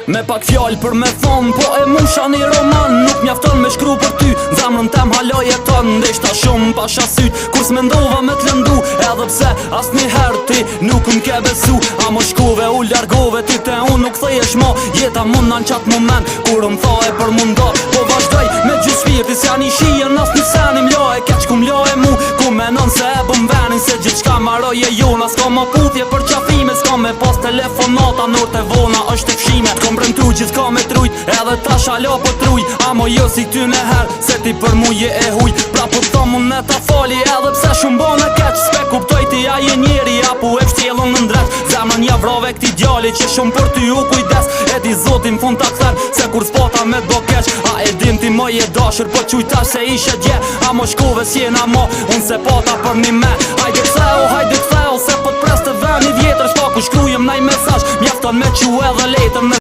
Me pak fjall për me thonë, po e musha një roman. Nuk mjafton me shkru për ty, zemrën tem haloj e ton. Ndeshta shumë pasha syt, kur s'mendova me t'lëndu. Edhe pse as një her ti nuk m'ke besu. A mo shkove u largove, ti te unë nuk thëjesh mo. Jeta mund në qatë moment, kur m'thoje për mundo. Po vazhdoj me gjys shpirti, s'ja një shien as një sen. M'loje keq ku m'loje mu, ku menon se e bëm venin. Se gjithë shka maroj e jona, s'ka ma puthje për qafime. S'ka me pas telefonata, nur të vona është të fshime. T'kom brëmtu gjithë ka me trujt, edhe ta shalo po truj. Amo jo si ty në her, se ti për mu je e huj. Pra po t'o mu në ta fali, edhe pse shumë bo me keq. S'pe kuptoj ti a je njeri, apo e pështjelën në ndreq. Zemrën ja vrove këti djali, që shumë për ty u kujdes. E di zotin fund ta kthen, se kur s'pota me t'bo keq. A e din ti më je dashur, po qujtash se ishe dje. Amo shkove s'jena mo, unë se pota për një me. Hajde ktheu, se po t'pres të veni vjetër. Shpa ku shkrujem naj mesazh, mjafton me qu edhe letër.